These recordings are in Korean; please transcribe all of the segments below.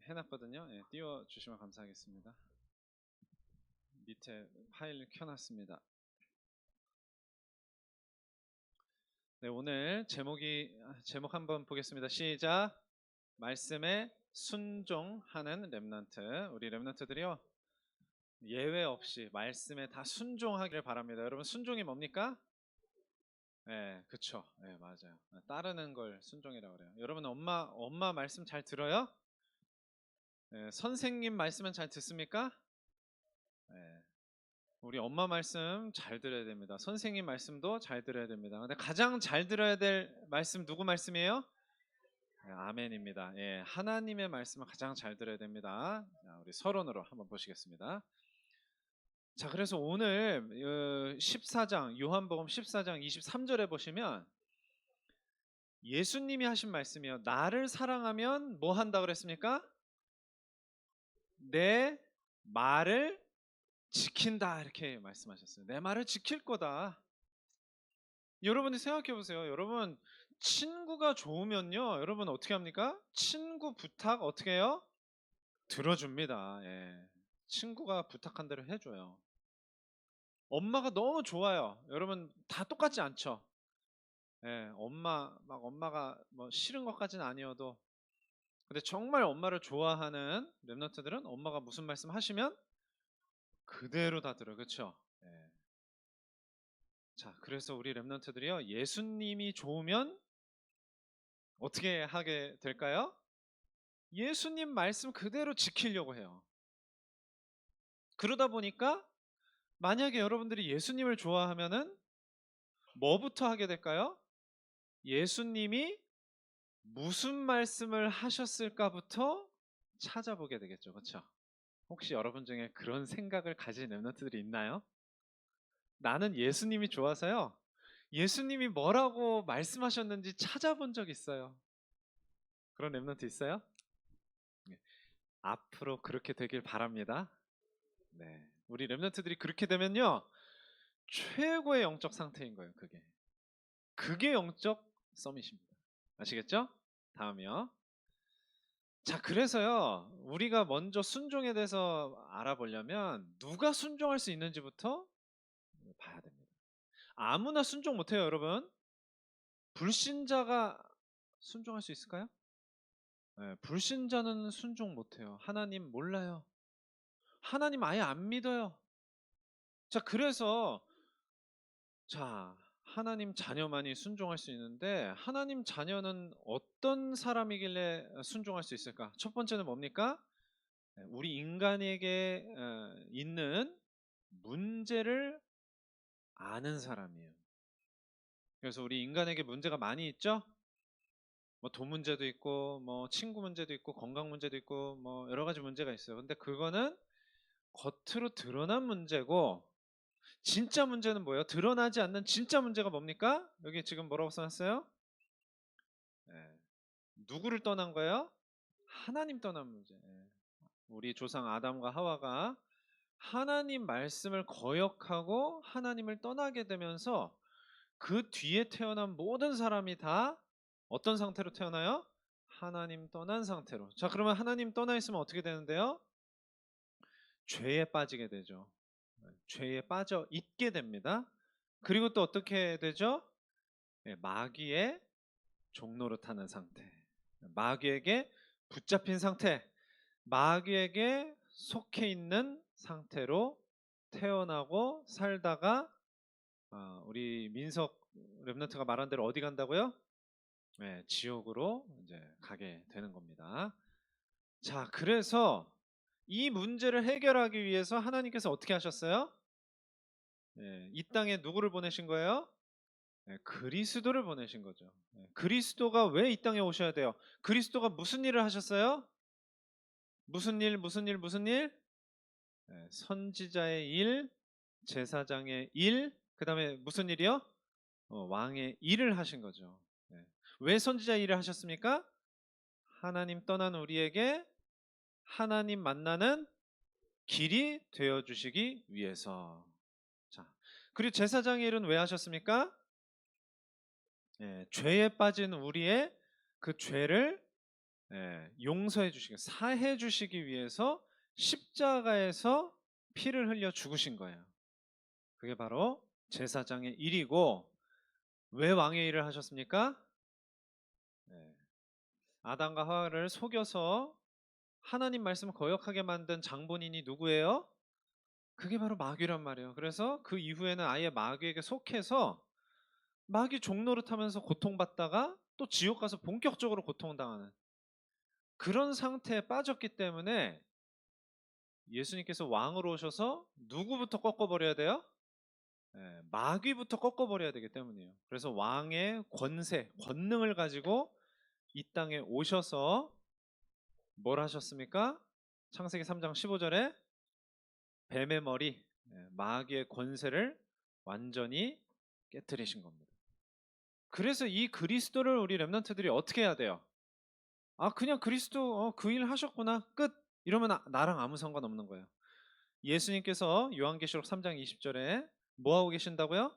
해놨거든요. 예, 띄워주시면 감사하겠습니다. 밑에 파일 켜놨습니다. 네, 오늘 제목 한번 보겠습니다. 시작. 말씀에 순종하는 렘넌트. 우리 렘넌트들이요, 예외 없이 말씀에 다 순종하기를 바랍니다. 여러분, 순종이 뭡니까? 네, 그쵸. 네, 맞아요. 따르는 걸 순종이라고 그래요. 여러분, 엄마 말씀 잘 들어요? 네, 선생님 말씀은 잘 듣습니까? 네, 우리 엄마 말씀 잘 들어야 됩니다. 선생님 말씀도 잘 들어야 됩니다. 근데 가장 잘 들어야 될 말씀 누구 말씀이에요? 네, 아멘입니다. 예, 하나님의 말씀을 가장 잘 들어야 됩니다. 자, 우리 서론으로 한번 보시겠습니다. 자, 그래서 오늘 14장 요한복음 14장 23절에 보시면 예수님이 하신 말씀이요. 나를 사랑하면 뭐 한다 그랬습니까? 내 말을 지킨다 이렇게 말씀하셨어요. 내 말을 지킬 거다. 여러분이 생각해 보세요. 여러분 친구가 좋으면요. 여러분 어떻게 합니까? 친구 부탁 어떻게 해요? 들어줍니다. 예. 친구가 부탁한 대로 해줘요. 엄마가 너무 좋아요. 여러분 다 똑같지 않죠? 예, 엄마가 뭐 싫은 것까지는 아니어도 근데 정말 엄마를 좋아하는 랩런트들은 엄마가 무슨 말씀 하시면 그대로 다 들어요. 그렇죠? 예. 자, 그래서 우리 랩런트들이요. 예수님이 좋으면 어떻게 하게 될까요? 예수님 말씀 그대로 지키려고 해요. 그러다 보니까 만약에 여러분들이 예수님을 좋아하면은 뭐부터 하게 될까요? 예수님이 무슨 말씀을 하셨을까부터 찾아보게 되겠죠. 그렇죠? 혹시 여러분 중에 그런 생각을 가진 랩런트들이 있나요? 나는 예수님이 좋아서요. 예수님이 뭐라고 말씀하셨는지 찾아본 적 있어요. 그런 랩런트 있어요? 네. 앞으로 그렇게 되길 바랍니다. 네. 우리 랩런트들이 그렇게 되면요. 최고의 영적 상태인 거예요. 그게 영적 서밋입니다. 아시겠죠? 다음이요. 자, 그래서요. 우리가 먼저 순종에 대해서 알아보려면 누가 순종할 수 있는지부터 봐야 됩니다. 아무나 순종 못해요, 여러분. 불신자가 순종할 수 있을까요? 네, 불신자는 순종 못해요. 하나님 몰라요. 하나님 아예 안 믿어요. 자, 그래서 자, 하나님 자녀만이 순종할 수 있는데 하나님 자녀는 어떤 사람이길래 순종할 수 있을까? 첫 번째는 뭡니까? 네, 우리 인간에게 있는 문제를 아는 사람이에요. 그래서 우리 인간에게 문제가 많이 있죠? 뭐 돈 문제도 있고 뭐 친구 문제도 있고 건강 문제도 있고 뭐 여러 가지 문제가 있어요. 근데 그거는 겉으로 드러난 문제고 진짜 문제는 뭐예요? 드러나지 않는 진짜 문제가 뭡니까? 여기 지금 뭐라고 써놨어요? 예. 누구를 떠난 거예요? 하나님 떠난 문제. 예. 우리 조상 아담과 하와가 하나님 말씀을 거역하고 하나님을 떠나게 되면서 그 뒤에 태어난 모든 사람이 다 어떤 상태로 태어나요? 하나님 떠난 상태로. 자, 그러면 하나님 떠나 있으면 어떻게 되는데요? 죄에 빠지게 되죠. 죄에 빠져 있게 됩니다. 그리고 또 어떻게 되죠? 마귀의 종노릇하는 상태. 마귀에게 붙잡힌 상태. 마귀에게 속해 있는 상태로 태어나고 살다가 우리 민석 랩런트가 말한 대로 어디 간다고요? 네, 지옥으로 이제 가게 되는 겁니다. 자, 그래서 이 문제를 해결하기 위해서 하나님께서 어떻게 하셨어요? 이 땅에 누구를 보내신 거예요? 그리스도를 보내신 거죠. 그리스도가 왜 이 땅에 오셔야 돼요? 그리스도가 무슨 일을 하셨어요? 무슨 일, 무슨 일, 무슨 일? 선지자의 일, 제사장의 일, 그 다음에 무슨 일이요? 왕의 일을 하신 거죠. 왜 선지자 일을 하셨습니까? 하나님 떠난 우리에게 하나님 만나는 길이 되어 주시기 위해서. 자, 그리고 제사장의 일은 왜 하셨습니까? 죄에 빠진 우리의 그 죄를 용서해 주시기, 사해 주시기 위해서 십자가에서 피를 흘려 죽으신 거예요. 그게 바로 제사장의 일이고, 왜 왕의 일을 하셨습니까? 예, 아담과 하와를 속여서 하나님 말씀을 거역하게 만든 장본인이 누구예요? 그게 바로 마귀란 말이에요. 그래서 그 이후에는 아예 마귀에게 속해서 마귀 종노릇하면서 고통받다가 또 지옥 가서 본격적으로 고통당하는 그런 상태에 빠졌기 때문에 예수님께서 왕으로 오셔서 누구부터 꺾어버려야 돼요? 마귀부터 꺾어버려야 되기 때문이에요. 그래서 왕의 권세, 권능을 가지고 이 땅에 오셔서 뭘 하셨습니까? 창세기 3장 15절에 뱀의 머리, 마귀의 권세를 완전히 깨뜨리신 겁니다. 그래서 이 그리스도를 우리 렘넌트들이 어떻게 해야 돼요? 아, 그냥 그리스도 그 일 하셨구나, 끝. 이러면 나랑 아무 상관없는 거예요. 예수님께서 요한계시록 3장 20절에 뭐 하고 계신다고요?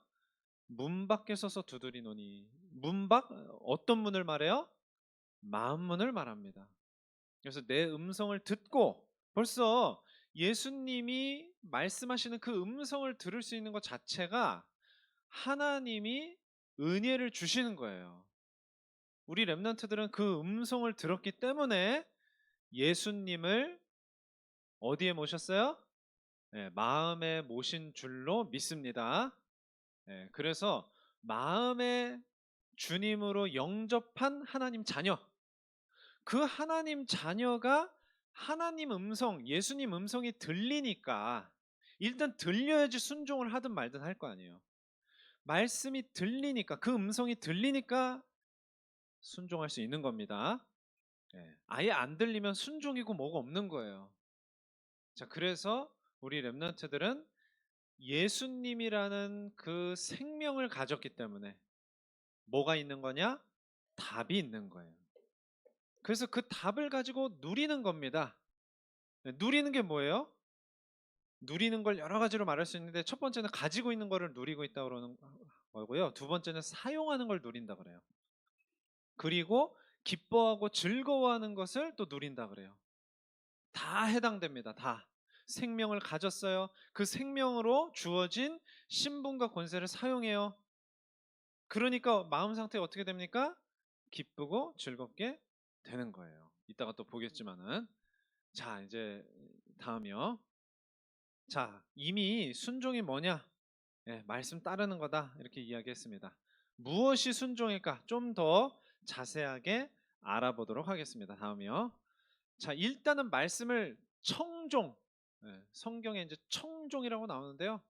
문 밖에 서서 두드리노니. 문 밖, 어떤 문을 말해요? 마음 문을 말합니다. 그래서 내 음성을 듣고, 벌써 예수님이 말씀하시는 그 음성을 들을 수 있는 것 자체가 하나님이 은혜를 주시는 거예요. 우리 렘넌트들은 그 음성을 들었기 때문에 예수님을 어디에 모셨어요? 마음에 모신 줄로 믿습니다. 그래서 마음의 주님으로 영접한 하나님 자녀, 그 하나님 자녀가 하나님 음성, 예수님 음성이 들리니까 일단 들려야지 순종을 하든 말든 할 거 아니에요. 말씀이 들리니까, 그 음성이 들리니까 순종할 수 있는 겁니다. 아예 안 들리면 순종이고 뭐가 없는 거예요. 자, 그래서 우리 렘넌트들은 예수님이라는 그 생명을 가졌기 때문에 뭐가 있는 거냐? 답이 있는 거예요. 그래서 그 답을 가지고 누리는 겁니다. 누리는 게 뭐예요? 누리는 걸 여러 가지로 말할 수 있는데, 첫 번째는 가지고 있는 거를 누리고 있다 그러는 거고요. 두 번째는 사용하는 걸 누린다 그래요. 그리고 기뻐하고 즐거워하는 것을 또 누린다 그래요. 다 해당됩니다. 다. 생명을 가졌어요. 그 생명으로 주어진 신분과 권세를 사용해요. 그러니까 마음 상태가 어떻게 됩니까? 기쁘고 즐겁게 되는 거예요. 이따가 또 보겠지만은. 자, 이제 다음이요. 자, 이미 순종이 뭐냐? 말씀 따르는 거다. 이렇게 이야기했습니다. 무엇이 순종일까? 좀 더 자세하게 알아보도록 하겠습니다. 다음이요. 자, 일단은 말씀을 청종, 성경에 이제 청종이라고 나오는데요.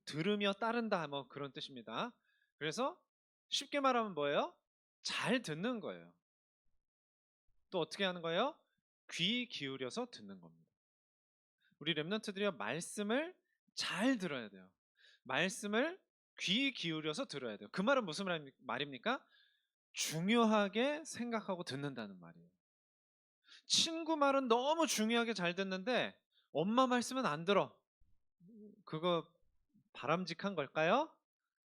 들으며 따른다, 뭐 그런 뜻입니다. 그래서 쉽게 말하면 뭐예요? 잘 듣는 거예요. 또 어떻게 하는 거예요? 귀 기울여서 듣는 겁니다. 우리 렘넌트들이 말씀을 잘 들어야 돼요. 말씀을 귀 기울여서 들어야 돼요. 그 말은 무슨 말입니까? 중요하게 생각하고 듣는다는 말이에요. 친구 말은 너무 중요하게 잘 듣는데 엄마 말씀은 안 들어. 그거 바람직한 걸까요?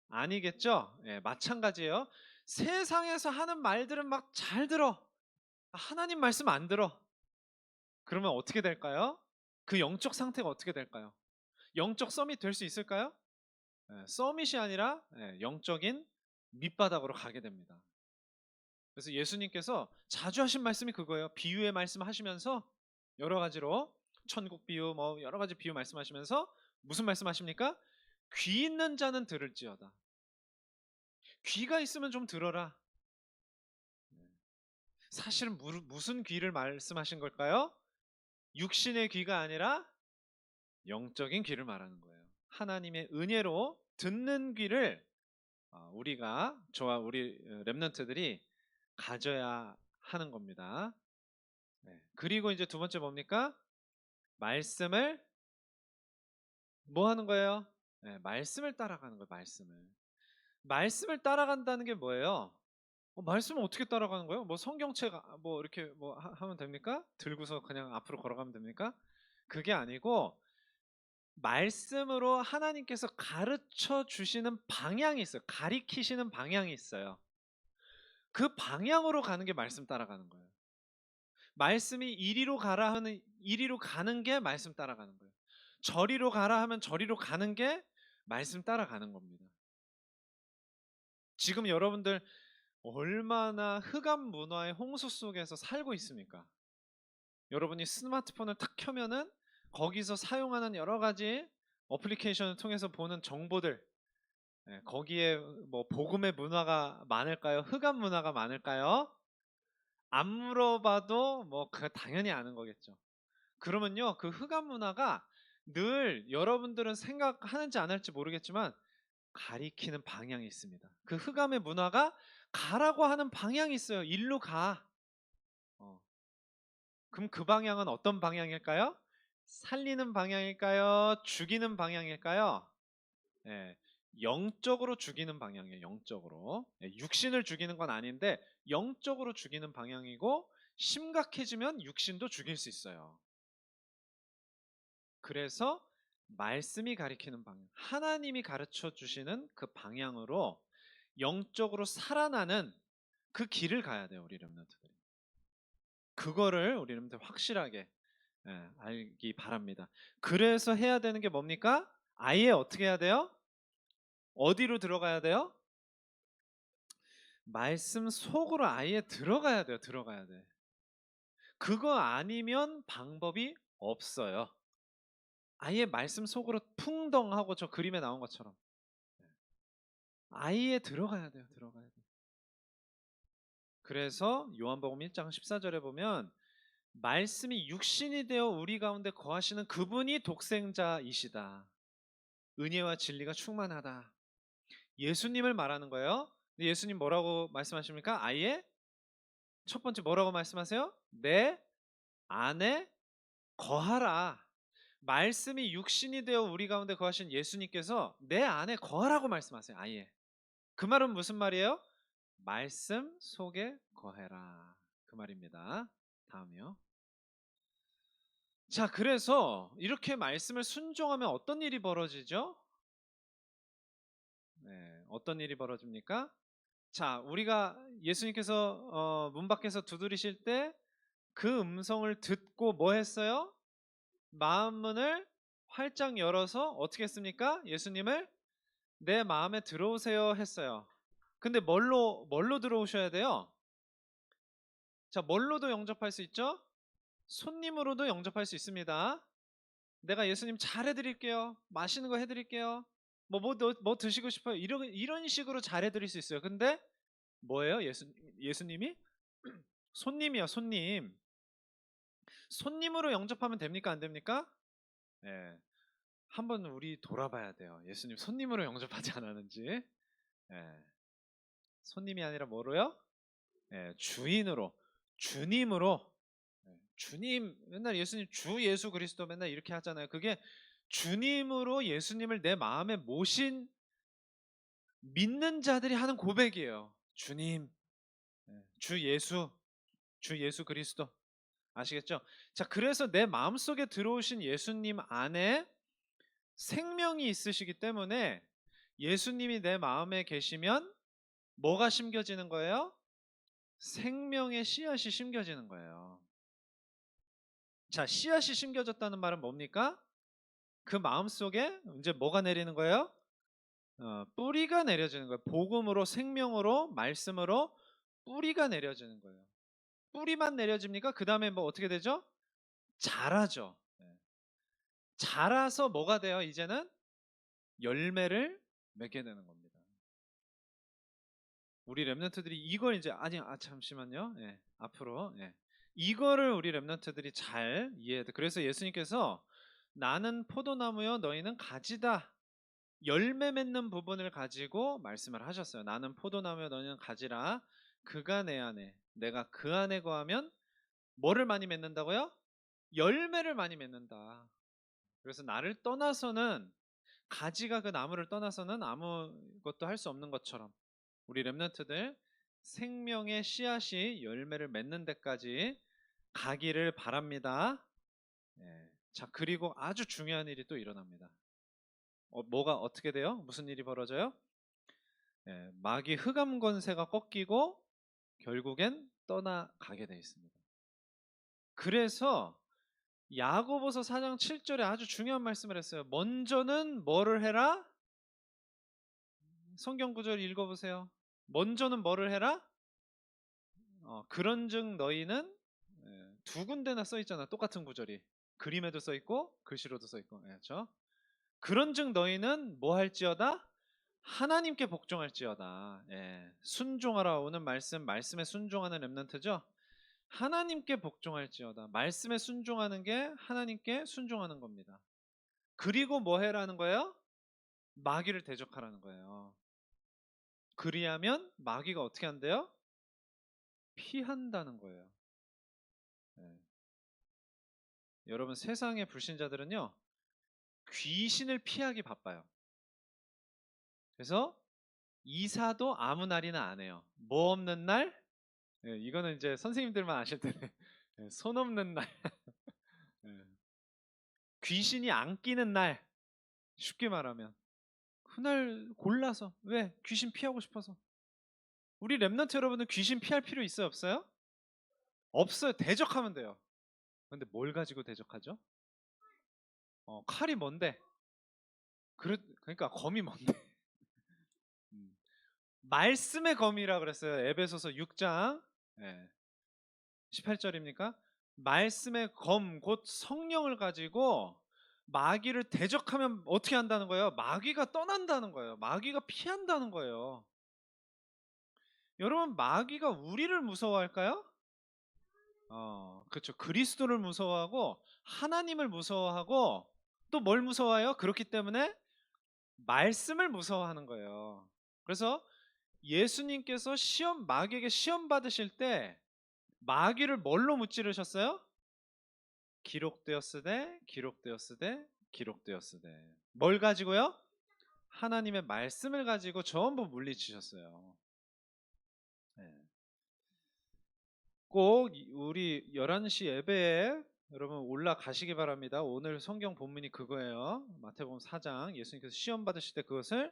아니겠죠? 마찬가지예요. 세상에서 하는 말들은 막 잘 들어. 하나님 말씀 안 들어. 그러면 어떻게 될까요? 그 영적 상태가 어떻게 될까요? 영적 서밋 될 수 있을까요? 서밋이 아니라 영적인 밑바닥으로 가게 됩니다. 그래서 예수님께서 자주 하신 말씀이 그거예요. 비유의 말씀 하시면서 여러 가지로 천국 비유, 뭐 여러 가지 비유 말씀하시면서 무슨 말씀하십니까? 귀 있는 자는 들을지어다. 귀가 있으면 좀 들어라. 사실은 무슨 귀를 말씀하신 걸까요? 육신의 귀가 아니라 영적인 귀를 말하는 거예요. 하나님의 은혜로 듣는 귀를 우리가, 저와 우리 렘넌트들이 가져야 하는 겁니다. 그리고 이제 두 번째 뭡니까? 말씀을 뭐 하는 거예요? 말씀을 따라가는 거예요. 말씀을 따라간다는 게 뭐예요? 말씀을 어떻게 따라가는 거예요? 뭐 성경책 뭐 이렇게 뭐 하면 됩니까? 들고서 그냥 앞으로 걸어가면 됩니까? 그게 아니고 말씀으로 하나님께서 가르쳐 주시는 방향이 있어요. 가리키시는 방향이 있어요. 그 방향으로 가는 게 말씀 따라가는 거예요. 말씀이 이리로 가라 하는 이리로 가는 게 말씀 따라가는 거예요. 저리로 가라 하면 저리로 가는 게 말씀 따라가는 겁니다. 지금 여러분들 얼마나 흑암 문화의 홍수 속에서 살고 있습니까? 여러분이 스마트폰을 탁 켜면은 거기서 사용하는 여러 가지 어플리케이션을 통해서 보는 정보들, 거기에 뭐 복음의 문화가 많을까요? 흑암 문화가 많을까요? 안 물어봐도 뭐 그 당연히 아는 거겠죠. 그러면요, 그 흑암 문화가 늘 여러분들은 생각하는지 안 할지 모르겠지만 가리키는 방향이 있습니다. 그 흑암의 문화가 가라고 하는 방향이 있어요. 일로 가. 어. 그럼 그 방향은 어떤 방향일까요? 살리는 방향일까요? 죽이는 방향일까요? 예, 영적으로 죽이는 방향이에요. 영적으로. 육신을 죽이는 건 아닌데 영적으로 죽이는 방향이고, 심각해지면 육신도 죽일 수 있어요. 그래서 말씀이 가리키는 방향, 하나님이 가르쳐 주시는 그 방향으로 영적으로 살아나는 그 길을 가야 돼요. 우리 렘넌트들이. 그거를 우리 렘넌트 확실하게 알기 바랍니다. 그래서 해야 되는 게 뭡니까? 아예 어떻게 해야 돼요? 어디로 들어가야 돼요? 말씀 속으로 아예 들어가야 돼요. 들어가야 돼. 그거 아니면 방법이 없어요. 아예 말씀 속으로 풍덩하고 저 그림에 나온 것처럼 아예 들어가야 돼요. 들어가야 돼요. 그래서 요한복음 1장 14절에 보면 말씀이 육신이 되어 우리 가운데 거하시는 그분이 독생자이시다. 은혜와 진리가 충만하다. 예수님을 말하는 거예요. 근데 예수님 뭐라고 말씀하십니까? 아예 첫 번째 뭐라고 말씀하세요? 내 안에 거하라. 말씀이 육신이 되어 우리 가운데 거하신 예수님께서 내 안에 거하라고 말씀하세요. 아예. 그 말은 무슨 말이에요? 말씀 속에 거해라. 그 말입니다. 다음이요. 자, 그래서 이렇게 말씀을 순종하면 어떤 일이 벌어지죠? 네, 어떤 일이 벌어집니까? 자, 우리가 예수님께서 문 밖에서 두드리실 때 그 음성을 듣고 뭐 했어요? 마음문을 활짝 열어서 어떻게 했습니까? 예수님을 내 마음에 들어오세요 했어요. 근데 뭘로 들어오셔야 돼요? 자, 뭘로도 영접할 수 있죠? 손님으로도 영접할 수 있습니다. 내가 예수님 잘 해드릴게요. 맛있는 거 해드릴게요. 뭐 드시고 싶어요. 이런 식으로 잘 해드릴 수 있어요. 근데 뭐예요? 예수님이? 손님이야, 손님. 손님으로 영접하면 됩니까? 안 됩니까? 예. 한번 우리 돌아봐야 돼요. 예수님 손님으로 영접하지 않았는지. 예. 손님이 아니라 뭐로요? 예, 주인으로, 주님으로. 주님, 맨날 예수님 주 예수 그리스도 맨날 이렇게 하잖아요. 그게 주님으로 예수님을 내 마음에 모신 믿는 자들이 하는 고백이에요. 주님, 주 예수 그리스도. 아시겠죠? 자, 그래서 내 마음속에 들어오신 예수님 안에 생명이 있으시기 때문에 예수님이 내 마음에 계시면 뭐가 심겨지는 거예요? 생명의 씨앗이 심겨지는 거예요. 자, 씨앗이 심겨졌다는 말은 뭡니까? 그 마음속에 이제 뭐가 내리는 거예요? 뿌리가 내려지는 거예요. 복음으로, 생명으로, 말씀으로 뿌리가 내려지는 거예요. 뿌리만 내려집니까? 그 다음에 뭐 어떻게 되죠? 자라죠. 자라서 뭐가 돼요? 이제는 열매를 맺게 되는 겁니다. 우리 랩런트들이 이걸 이제 잠시만요. 앞으로 이거를 우리 랩런트들이 잘 이해해야 돼. 그래서 예수님께서 나는 포도나무요 너희는 가지다. 열매 맺는 부분을 가지고 말씀을 하셨어요. 나는 포도나무요 너희는 가지라. 그가 내 안에 내가 그 안에 거하면 뭐를 많이 맺는다고요? 열매를 많이 맺는다. 그래서 나를 떠나서는 가지가 그 나무를 떠나서는 아무것도 할 수 없는 것처럼 우리 랩런트들 생명의 씨앗이 열매를 맺는 데까지 가기를 바랍니다. 자, 그리고 아주 중요한 일이 또 일어납니다. 뭐가 어떻게 돼요? 무슨 일이 벌어져요? 마귀 흑암 권세가 꺾이고 결국엔 떠나가게 돼 있습니다. 그래서 야고보서 4장 7절에 아주 중요한 말씀을 했어요. 먼저는 뭐를 해라? 성경 구절 읽어보세요. 먼저는 뭐를 해라? 그런즉 너희는 두 군데나 써 있잖아. 똑같은 구절이. 그림에도 써 있고 글씨로도 써 있고. 그렇죠? 그런즉 너희는 뭐 할지어다? 하나님께 복종할지어다. 순종하라 오는 말씀에 순종하는 렘넌트죠. 하나님께 복종할지어다. 말씀에 순종하는 게 하나님께 순종하는 겁니다. 그리고 뭐 해라는 거예요? 마귀를 대적하라는 거예요. 그리하면 마귀가 어떻게 한대요? 피한다는 거예요. 여러분 세상의 불신자들은요 귀신을 피하기 바빠요. 그래서 이사도 아무 날이나 안 해요. 뭐 없는 날? 이거는 이제 선생님들만 아실 텐데 손 없는 날. 귀신이 안 끼는 날. 쉽게 말하면 그날 골라서. 왜? 귀신 피하고 싶어서. 우리 랩런트 여러분은 귀신 피할 필요 있어요 없어요? 없어요. 대적하면 돼요. 근데 뭘 가지고 대적하죠? 칼이 뭔데? 그러니까 검이 뭔데? 말씀의 검이라 그랬어요. 에베소서 6장 18절입니까? 말씀의 검, 곧 성령을 가지고 마귀를 대적하면 어떻게 한다는 거예요? 마귀가 떠난다는 거예요. 마귀가 피한다는 거예요. 여러분, 마귀가 우리를 무서워할까요? 그렇죠. 그리스도를 무서워하고 하나님을 무서워하고 또 뭘 무서워해요? 그렇기 때문에 말씀을 무서워하는 거예요. 그래서 예수님께서 마귀에게 시험 받으실 때 마귀를 뭘로 무찌르셨어요? 기록되었으되 기록되었으되 기록되었으되. 뭘 가지고요? 하나님의 말씀을 가지고 전부 물리치셨어요. 꼭 우리 11시 예배에 여러분 올라가시기 바랍니다. 오늘 성경 본문이 그거예요. 마태복음 4장 예수님께서 시험 받으실 때 그것을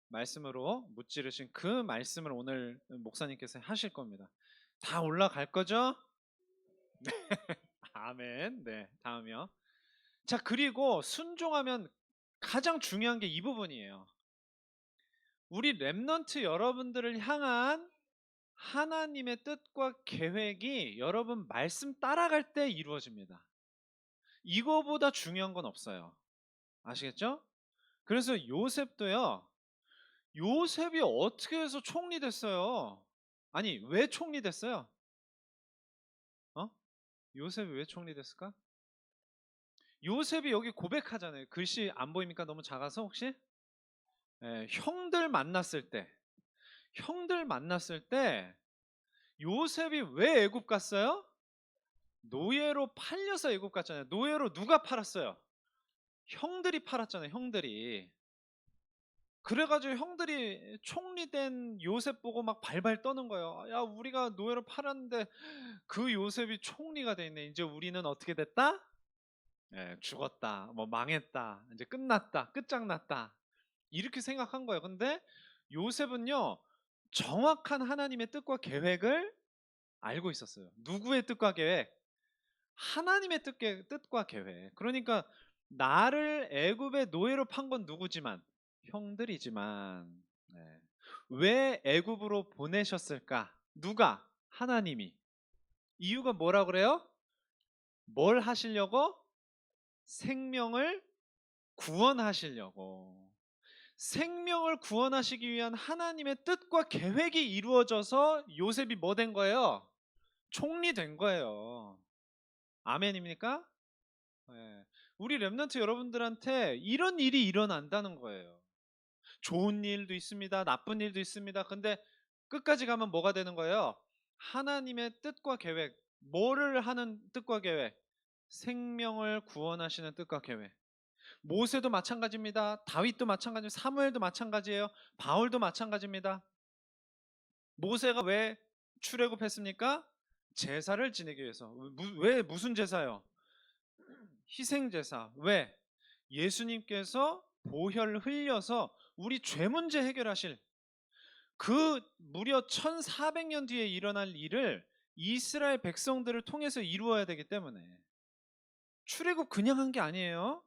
말씀으로 무찌르신 그 말씀을 오늘 목사님께서 하실 겁니다. 다 올라갈 거죠? 아멘. 네, 다음이요. 자, 그리고 순종하면 가장 중요한 게 이 부분이에요. 우리 렘넌트 여러분들을 향한 하나님의 뜻과 계획이 여러분 말씀 따라갈 때 이루어집니다. 이거보다 중요한 건 없어요. 아시겠죠? 그래서 요셉도요. 요셉이 어떻게 해서 총리 됐어요? 아니, 왜 총리 됐어요? 요셉이 왜 총리 됐을까? 요셉이 여기 고백하잖아요. 글씨 안 보입니까? 너무 작아서 혹시? 형들 만났을 때 요셉이 왜 애굽 갔어요? 노예로 팔려서 애굽 갔잖아요. 노예로 누가 팔았어요? 형들이 팔았잖아요. 형들이. 그래가지고 형들이 총리된 요셉 보고 막 발발 떠는 거예요. 야, 우리가 노예로 팔았는데 그 요셉이 총리가 돼 있네. 이제 우리는 어떻게 됐다? 죽었다. 뭐 망했다. 이제 끝났다. 끝장났다. 이렇게 생각한 거예요. 근데 요셉은요, 정확한 하나님의 뜻과 계획을 알고 있었어요. 누구의 뜻과 계획? 하나님의 뜻과 계획. 그러니까 나를 애굽의 노예로 판 건 누구지만 형들이지만 왜 애굽으로 보내셨을까? 누가? 하나님이. 이유가 뭐라 그래요? 뭘 하시려고? 생명을 구원하시려고. 생명을 구원하시기 위한 하나님의 뜻과 계획이 이루어져서 요셉이 뭐 된 거예요? 총리 된 거예요. 아멘입니까? 우리 렘넌트 여러분들한테 이런 일이 일어난다는 거예요. 좋은 일도 있습니다. 나쁜 일도 있습니다. 근데 끝까지 가면 뭐가 되는 거예요? 하나님의 뜻과 계획. 뭐를 하는 뜻과 계획? 생명을 구원하시는 뜻과 계획. 모세도 마찬가지입니다. 다윗도 마찬가지입니다. 사무엘도 마찬가지예요. 바울도 마찬가지입니다. 모세가 왜 출애굽했습니까? 제사를 지내기 위해서. 왜 무슨 제사요? 희생제사. 왜? 예수님께서 보혈 흘려서 우리 죄 문제 해결하실 그 무려 1400년 뒤에 일어날 일을 이스라엘 백성들을 통해서 이루어야 되기 때문에 출애굽 그냥 한 게 아니에요.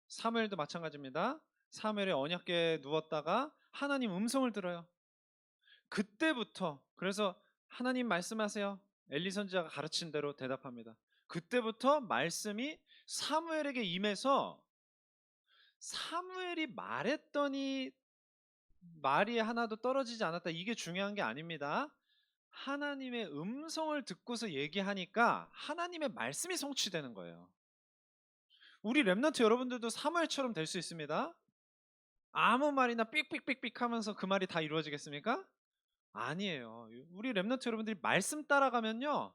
사무엘도 마찬가지입니다. 사무엘이 언약궤에 누웠다가 하나님 음성을 들어요. 그때부터, 그래서 하나님 말씀하세요. 엘리 선지자가 가르친 대로 대답합니다. 그때부터 말씀이 사무엘에게 임해서 사무엘이 말했더니 말이 하나도 떨어지지 않았다. 이게 중요한 게 아닙니다. 하나님의 음성을 듣고서 얘기하니까 하나님의 말씀이 성취되는 거예요. 우리 랩런트 여러분들도 사무엘처럼 될 수 있습니다. 아무 말이나 삑삑삑삑 하면서 그 말이 다 이루어지겠습니까? 아니에요. 우리 랩런트 여러분들이 말씀 따라가면요,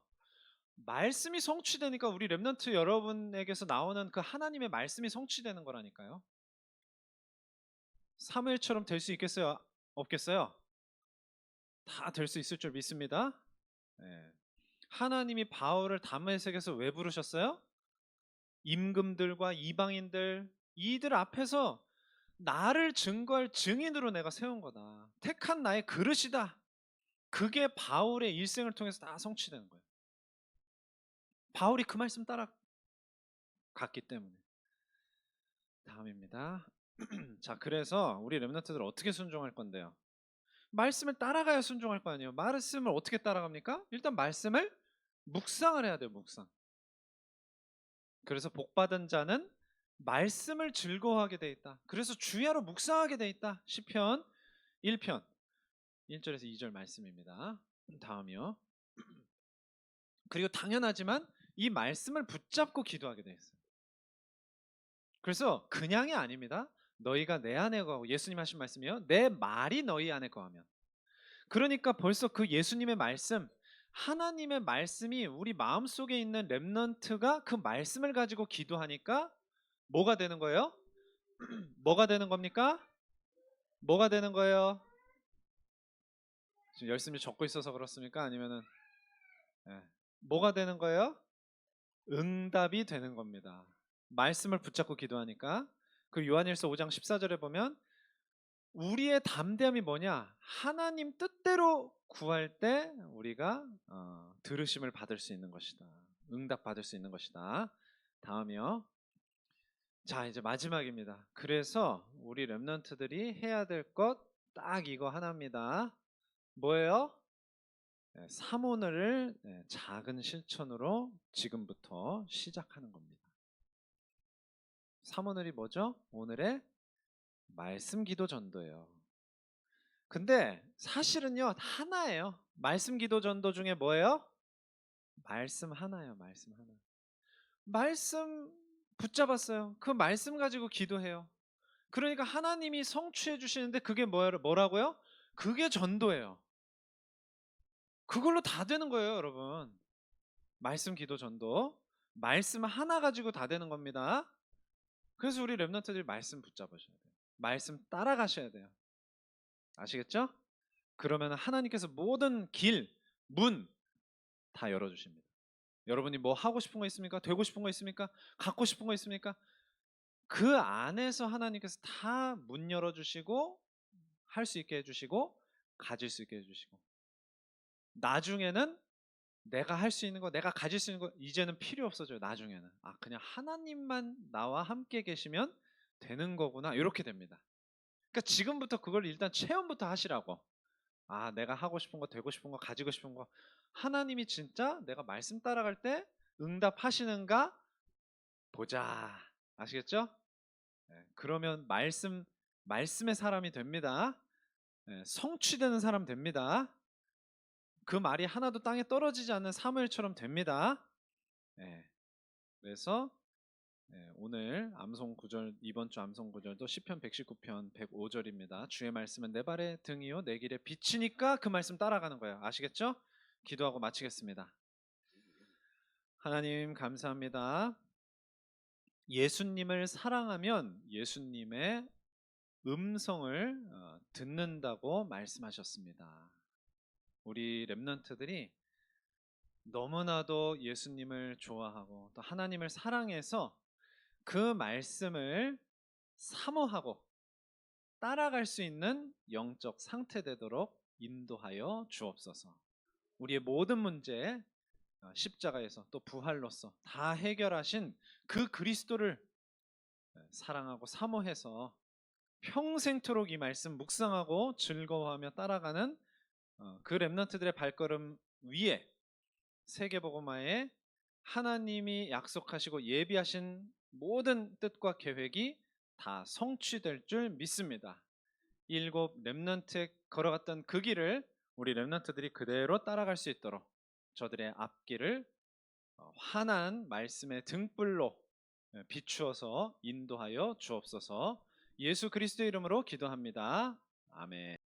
말씀이 성취되니까 우리 랩런트 여러분에게서 나오는 그 하나님의 말씀이 성취되는 거라니까요. 사무엘처럼 될 수 있겠어요? 없겠어요? 다 될 수 있을 줄 믿습니다. 예. 하나님이 바울을 다메섹에서 왜 부르셨어요? 임금들과 이방인들, 이들 앞에서 나를 증거할 증인으로 내가 세운 거다. 택한 나의 그릇이다. 그게 바울의 일생을 통해서 다 성취되는 거예요. 바울이 그 말씀 따라갔기 때문에. 다음입니다. 자, 그래서 우리 렘넌트들 어떻게 순종할 건데요? 말씀을 따라가야 순종할 거 아니에요. 말씀을 어떻게 따라갑니까? 일단 말씀을 묵상을 해야 돼요. 묵상. 그래서 복받은 자는 말씀을 즐거워하게 돼 있다. 그래서 주야로 묵상하게 돼 있다. 시편 1편 1절에서 2절 말씀입니다. 다음이요. 그리고 당연하지만 이 말씀을 붙잡고 기도하게 돼 있어요. 그래서 그냥이 아닙니다. 너희가 내 안에 거하고, 예수님 하신 말씀이요, 내 말이 너희 안에 거하면. 그러니까 벌써 그 예수님의 말씀, 하나님의 말씀이 우리 마음속에 있는 렘넌트가 그 말씀을 가지고 기도하니까 뭐가 되는 거예요? 뭐가 되는 겁니까? 뭐가 되는 거예요? 지금 열심히 적고 있어서 그렇습니까? 아니면은 뭐가 되는 거예요? 응답이 되는 겁니다. 말씀을 붙잡고 기도하니까. 그 요한일서 5장 14절에 보면 우리의 담대함이 뭐냐? 하나님 뜻대로 구할 때 우리가 들으심을 받을 수 있는 것이다. 응답 받을 수 있는 것이다. 다음이요. 자, 이제 마지막입니다. 그래서 우리 렘넌트들이 해야 될 것 딱 이거 하나입니다. 뭐예요? 사모늘을 작은 실천으로 지금부터 시작하는 겁니다. 사모늘이 뭐죠? 오늘의 말씀 기도 전도예요. 근데 사실은요, 하나예요. 말씀 기도 전도 중에 뭐예요? 말씀 하나예요. 말씀 하나. 말씀 붙잡았어요. 그 말씀 가지고 기도해요. 그러니까 하나님이 성취해 주시는데 그게 뭐라고요? 그게 전도예요. 그걸로 다 되는 거예요, 여러분. 말씀 기도 전도. 말씀 하나 가지고 다 되는 겁니다. 그래서 우리 랩런트들이 말씀 붙잡으셔야 돼요. 말씀 따라가셔야 돼요. 아시겠죠? 그러면 하나님께서 모든 길, 문 다 열어주십니다. 여러분이 뭐 하고 싶은 거 있습니까? 되고 싶은 거 있습니까? 갖고 싶은 거 있습니까? 그 안에서 하나님께서 다 문 열어주시고 할 수 있게 해주시고 가질 수 있게 해주시고, 나중에는 내가 할 수 있는 거, 내가 가질 수 있는 거 이제는 필요 없어져요. 나중에는 그냥 하나님만 나와 함께 계시면 되는 거구나, 이렇게 됩니다. 그러니까 지금부터 그걸 일단 체험부터 하시라고. 내가 하고 싶은 거, 되고 싶은 거, 가지고 싶은 거, 하나님이 진짜 내가 말씀 따라갈 때 응답하시는가 보자. 아시겠죠? 그러면 말씀의 사람이 됩니다. 성취되는 사람 됩니다. 그 말이 하나도 땅에 떨어지지 않는 사무엘처럼 됩니다. 그래서 오늘 암송 구절, 이번 주 암송 구절도 시편 119편 105절입니다. 주의 말씀은 내 발의 등이요 내 길에 빛이니까 그 말씀 따라가는 거예요. 아시겠죠? 기도하고 마치겠습니다. 하나님 감사합니다. 예수님을 사랑하면 예수님의 음성을 듣는다고 말씀하셨습니다. 우리 렘넌트들이 너무나도 예수님을 좋아하고 또 하나님을 사랑해서 그 말씀을 사모하고 따라갈 수 있는 영적 상태 되도록 인도하여 주옵소서. 우리의 모든 문제 십자가에서 또 부활로서 다 해결하신 그 그리스도를 사랑하고 사모해서 평생토록 이 말씀 묵상하고 즐거워하며 따라가는 그 렘넌트들의 발걸음 위에 세계복음화에 하나님이 약속하시고 예비하신 모든 뜻과 계획이 다 성취될 줄 믿습니다. 일곱 렘넌트에 걸어갔던 그 길을 우리 렘넌트들이 그대로 따라갈 수 있도록 저들의 앞길을 환한 말씀의 등불로 비추어서 인도하여 주옵소서. 예수 그리스도의 이름으로 기도합니다. 아멘.